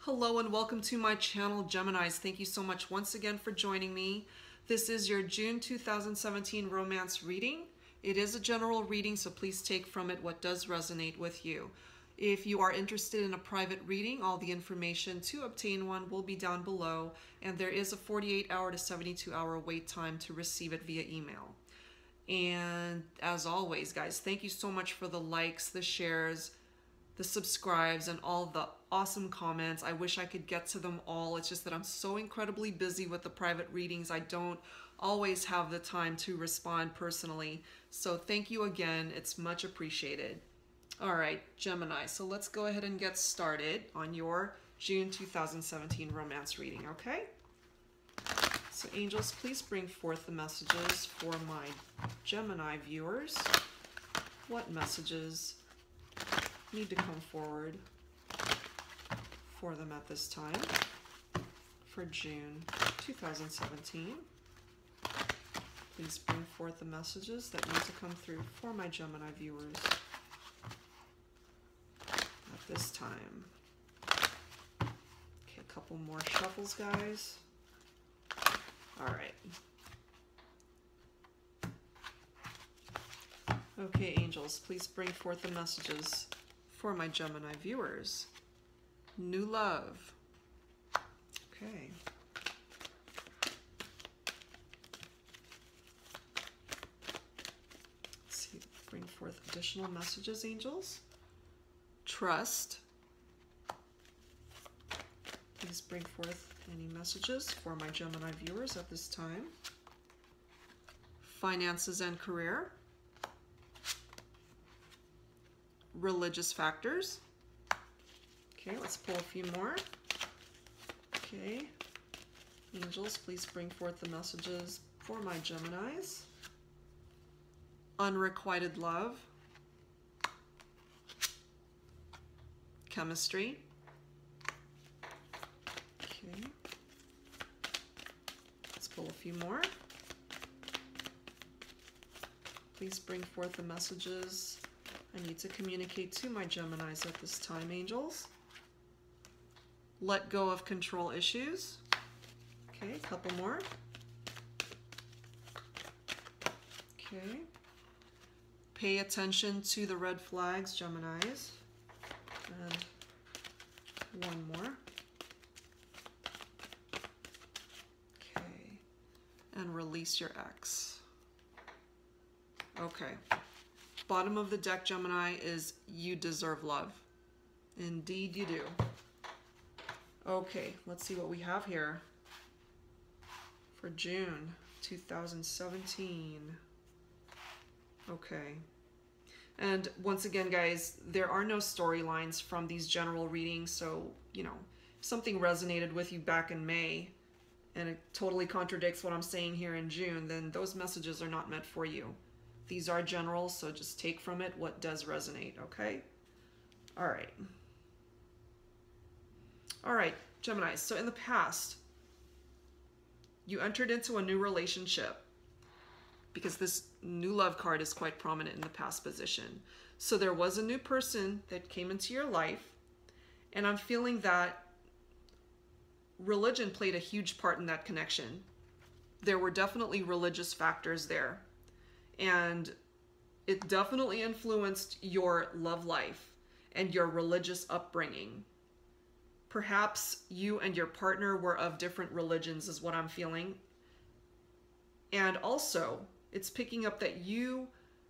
Hello and welcome to my channel, Geminis. Thank you so much once again for joining me. This is your June 2017 romance reading. It is a general reading, so please take from it what does resonate with you. If you are interested in a private reading, all the information to obtain one will be down below, and there is a 48-hour to 72-hour wait time to receive it via email. And as always, guys, thank you so much for the likes, the shares, the subscribes, and all the awesome comments. I wish I could get to them all. It's just that I'm so incredibly busy with the private readings. I don't always have the time to respond personally. So thank you again. It's much appreciated. All right, Gemini. So let's go ahead and get started on your June 2017 romance reading, okay? So angels, please bring forth the messages for my Gemini viewers. What messages need to come forward for them at this time for June 2017? Please bring forth the messages that need to come through for my Gemini viewers at this time. Okay, a couple more shuffles, guys. All right. Okay, angels, please bring forth the messages for my Gemini viewers. New love. Okay. Let's see, bring forth additional messages, angels. Trust. Please bring forth any messages for my Gemini viewers at this time. Finances and career. Religious factors. Okay, let's pull a few more. Okay, angels, please bring forth the messages for my Geminis. Unrequited love. Chemistry. Okay, let's pull a few more. Please bring forth the messages I need to communicate to my Geminis at this time, angels. Let go of control issues. Okay, a couple more. Okay. Pay attention to the red flags, Geminis. And one more. Okay. And release your ex. Okay. Bottom of the deck, Gemini, is you deserve love. Indeed you do. Okay, let's see what we have here for June 2017. Okay. And once again, guys, there are no storylines from these general readings, so, you know, if something resonated with you back in May and it totally contradicts what I'm saying here in June, then those messages are not meant for you. These are general, so just take from it what does resonate, okay? All right. All right, Gemini, so in the past, you entered into a new relationship because this new love card is quite prominent in the past position. So there was a new person that came into your life, and I'm feeling that religion played a huge part in that connection. There were definitely religious factors there. And it definitely influenced your love life and your religious upbringing. Perhaps you and your partner were of different religions is what I'm feeling. And also, it's picking up that you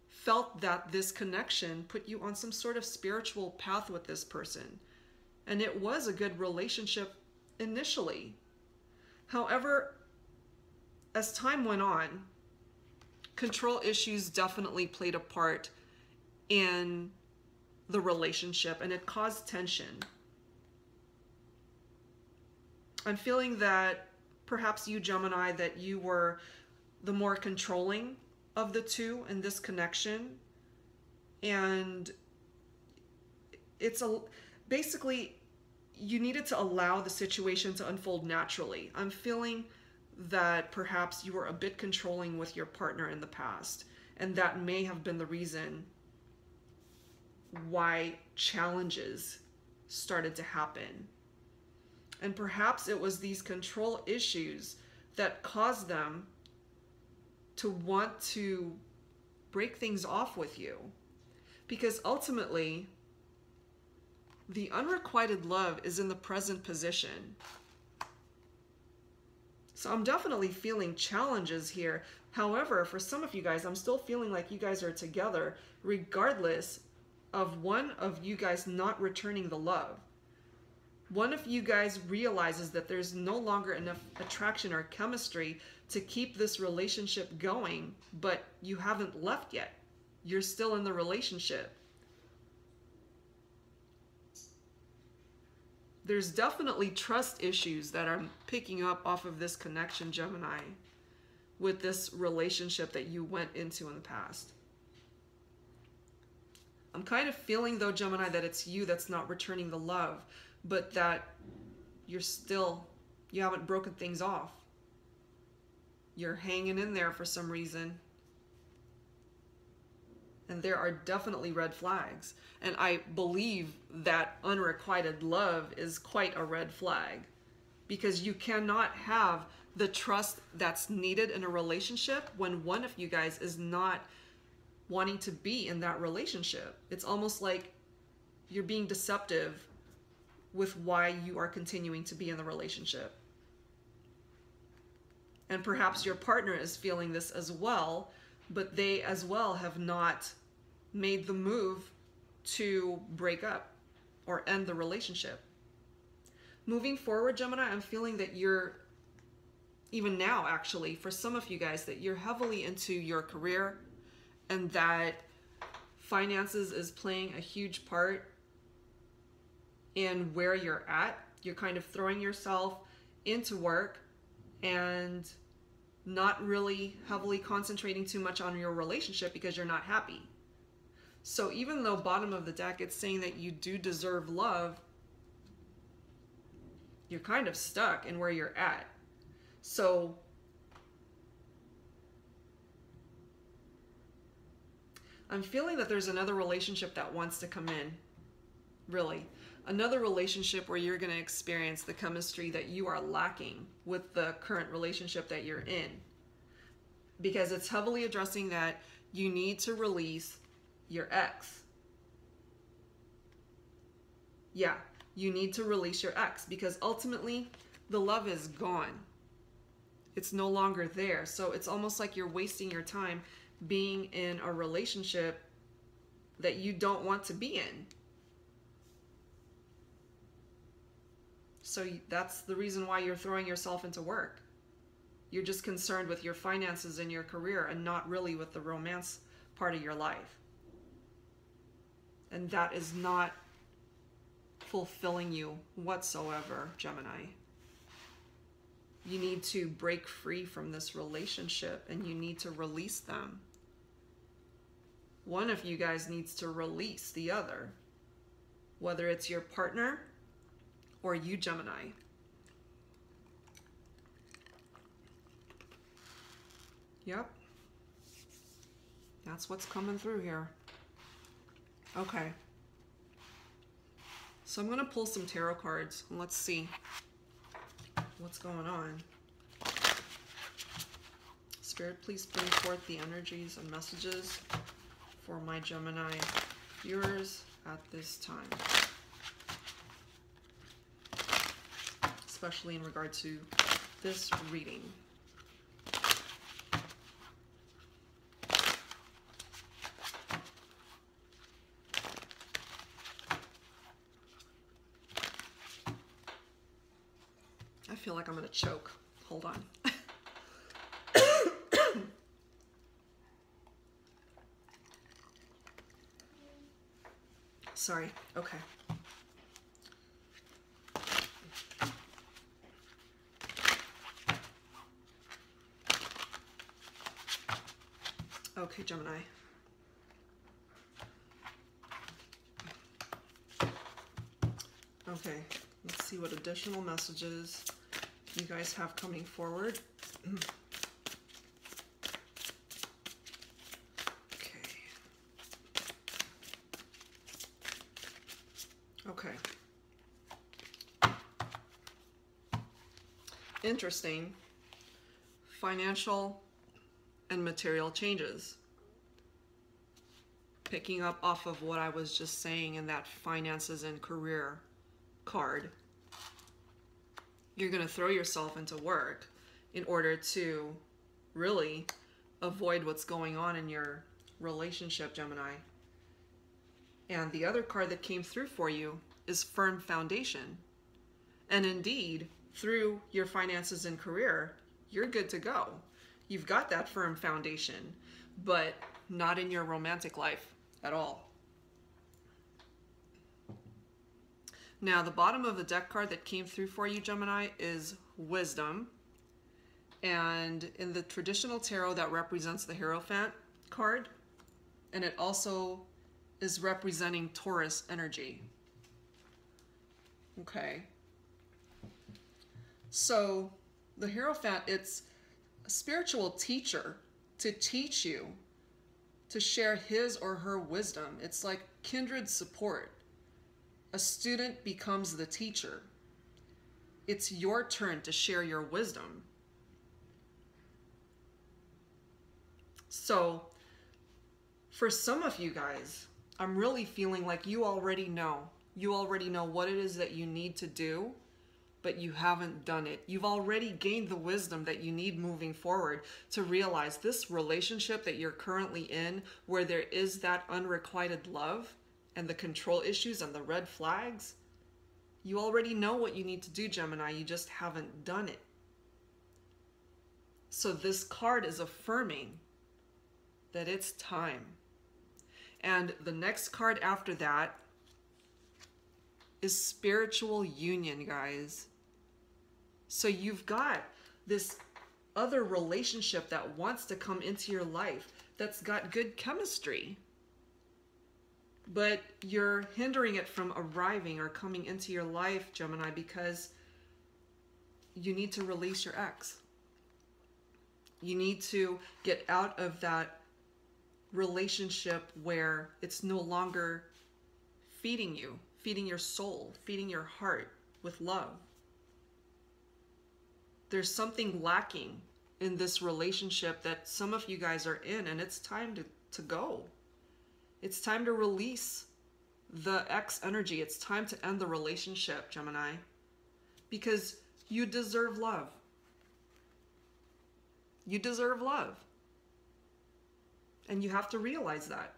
felt that this connection put you on some sort of spiritual path with this person. And it was a good relationship initially. However, as time went on, control issues definitely played a part in the relationship, and it caused tension. I'm feeling that perhaps you, Gemini, that you were the more controlling of the two in this connection, and basically you needed to allow the situation to unfold naturally. I'm feeling that perhaps you were a bit controlling with your partner in the past, and that may have been the reason why challenges started to happen. And perhaps it was these control issues that caused them to want to break things off with you. Because ultimately, the unrequited love is in the present position. So I'm definitely feeling challenges here. However, for some of you guys, I'm still feeling like you guys are together regardless of one of you guys not returning the love. One of you guys realizes that there's no longer enough attraction or chemistry to keep this relationship going, but you haven't left yet. You're still in the relationship. There's definitely trust issues that I'm picking up off of this connection, Gemini, with this relationship that you went into in the past. I'm kind of feeling, though, Gemini, that it's you that's not returning the love, but that you haven't broken things off. You're hanging in there for some reason. And there are definitely red flags. And I believe that unrequited love is quite a red flag, because you cannot have the trust that's needed in a relationship when one of you guys is not wanting to be in that relationship. It's almost like you're being deceptive with why you are continuing to be in the relationship. And perhaps your partner is feeling this as well, but they as well have not made the move to break up or end the relationship. Moving forward, Gemini, I'm feeling that you're, even now actually, for some of you guys, that you're heavily into your career, and that finances is playing a huge part in where you're at. You're kind of throwing yourself into work and not really heavily concentrating too much on your relationship because you're not happy. So even though bottom of the deck, it's saying that you do deserve love, you're kind of stuck in where you're at. So I'm feeling that there's another relationship that wants to come in, really. Another relationship where you're going to experience the chemistry that you are lacking with the current relationship that you're in. Because it's heavily addressing that you need to release your ex. Yeah, you need to release your ex, because ultimately the love is gone. It's no longer there. So it's almost like you're wasting your time being in a relationship that you don't want to be in. So that's the reason why you're throwing yourself into work. You're just concerned with your finances and your career and not really with the romance part of your life. And that is not fulfilling you whatsoever, Gemini. You need to break free from this relationship and you need to release them. One of you guys needs to release the other, whether it's your partner or you, Gemini. Yep. That's what's coming through here. Okay. So I'm going to pull some tarot cards and let's see what's going on. Spirit, please bring forth the energies and messages for my Gemini viewers at this time. Especially in regard to this reading. I feel like I'm gonna choke. Hold on. Sorry. Okay. Okay, Gemini. Okay, let's see what additional messages you guys have coming forward. Okay. Interesting. Financial and material changes. Picking up off of what I was just saying in that finances and career card. You're going to throw yourself into work in order to really avoid what's going on in your relationship, Gemini. And the other card that came through for you is firm foundation. And indeed, through your finances and career, you're good to go. You've got that firm foundation, but not in your romantic life at all. Now, the bottom of the deck card that came through for you, Gemini, is wisdom. And in the traditional tarot, that represents the Hierophant card. And it also is representing Taurus energy. Okay. So the Hierophant, it's a spiritual teacher to teach you, to share his or her wisdom. It's like kindred support. A student becomes the teacher. It's your turn to share your wisdom. So for some of you guys, I'm really feeling like you already know. You already know what it is that you need to do, but you haven't done it. You've already gained the wisdom that you need moving forward to realize this relationship that you're currently in, where there is that unrequited love and the control issues and the red flags. You already know what you need to do, Gemini. You just haven't done it. So this card is affirming that it's time. And the next card after that is spiritual union, guys. So you've got this other relationship that wants to come into your life that's got good chemistry, but you're hindering it from arriving or coming into your life, Gemini, because you need to release your ex. You need to get out of that relationship where it's no longer feeding you, feeding your soul, feeding your heart with love. There's something lacking in this relationship that some of you guys are in, and it's time to go. It's time to release the ex energy. It's time to end the relationship, Gemini, because you deserve love. You deserve love. And you have to realize that.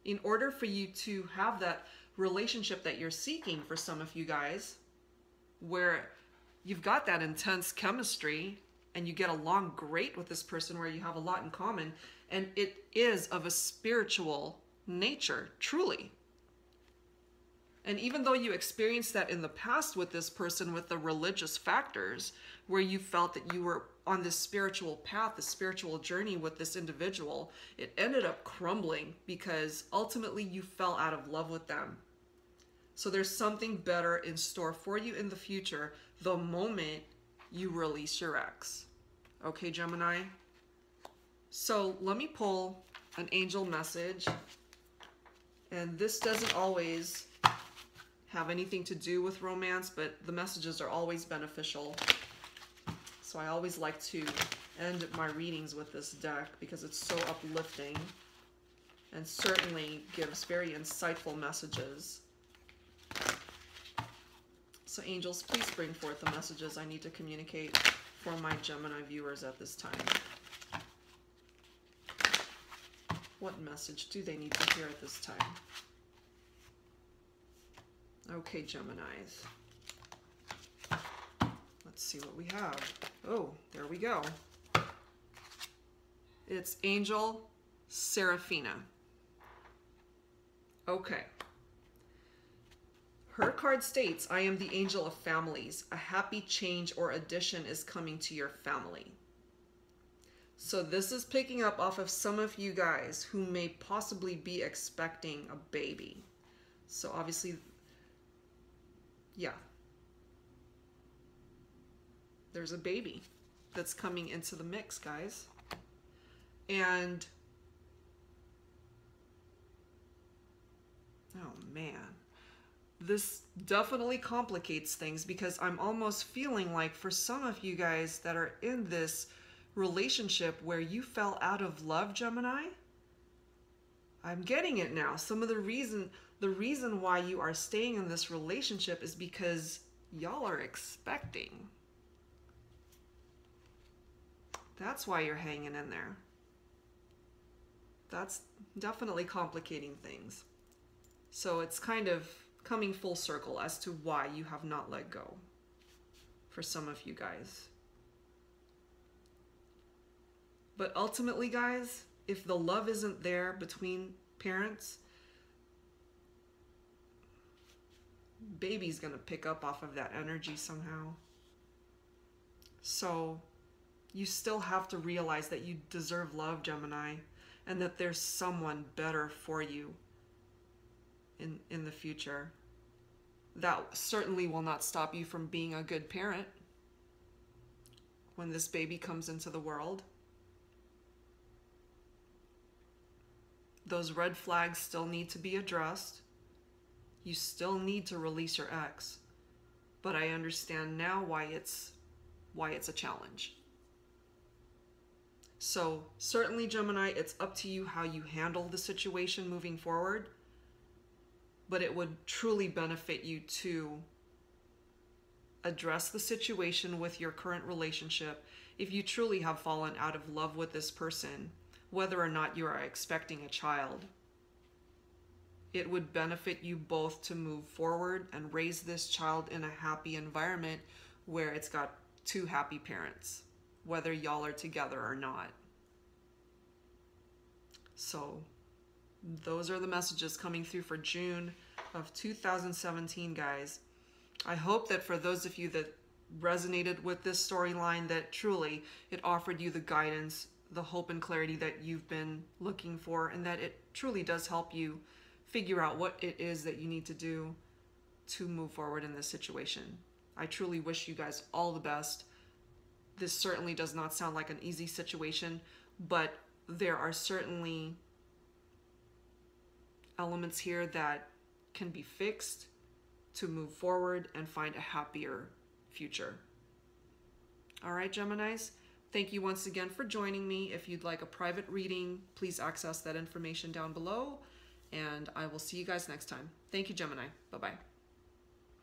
In order for you to have that relationship that you're seeking, for some of you guys, where you've got that intense chemistry and you get along great with this person, where you have a lot in common, and it is of a spiritual nature, truly. And even though you experienced that in the past with this person, with the religious factors, where you felt that you were on this spiritual path, this spiritual journey with this individual, it ended up crumbling because ultimately you fell out of love with them. So there's something better in store for you in the future the moment you release your ex. Okay, Gemini? So let me pull an angel message. And this doesn't always have anything to do with romance, but the messages are always beneficial. So I always like to end my readings with this deck because it's so uplifting and certainly gives very insightful messages. So angels, please bring forth the messages I need to communicate for my Gemini viewers at this time. What message do they need to hear at this time? Okay, Geminis. Let's see what we have. Oh, there we go. It's Angel Seraphina. Okay. Her card states, I am the angel of families. A happy change or addition is coming to your family. So this is picking up off of some of you guys who may possibly be expecting a baby. So obviously, yeah. There's a baby that's coming into the mix, guys. And, oh man. this definitely complicates things, because I'm almost feeling like for some of you guys that are in this relationship where you fell out of love, Gemini, I'm getting it now. Some of the reason why you are staying in this relationship is because y'all are expecting. That's why you're hanging in there. That's definitely complicating things. So it's kind of coming full circle as to why you have not let go for some of you guys. But ultimately, guys, if the love isn't there between parents, baby's gonna pick up off of that energy somehow. So you still have to realize that you deserve love, Gemini, and that there's someone better for you in the future. That certainly will not stop you from being a good parent when this baby comes into the world. Those red flags still need to be addressed. You still need to release your ex. But I understand now why it's a challenge. So certainly, Gemini, it's up to you how you handle the situation moving forward. But it would truly benefit you to address the situation with your current relationship if you truly have fallen out of love with this person, whether or not you are expecting a child. It would benefit you both to move forward and raise this child in a happy environment where it's got two happy parents, whether y'all are together or not. So those are the messages coming through for June of 2017, guys. I hope that for those of you that resonated with this storyline, that truly it offered you the guidance, the hope and clarity that you've been looking for, and that it truly does help you figure out what it is that you need to do to move forward in this situation. I truly wish you guys all the best. This certainly does not sound like an easy situation, but there are certainly elements here that can be fixed to move forward and find a happier future. All right, Geminis, thank you once again for joining me. If you'd like a private reading, please access that information down below, and I will see you guys next time. Thank you, Gemini. Bye-bye.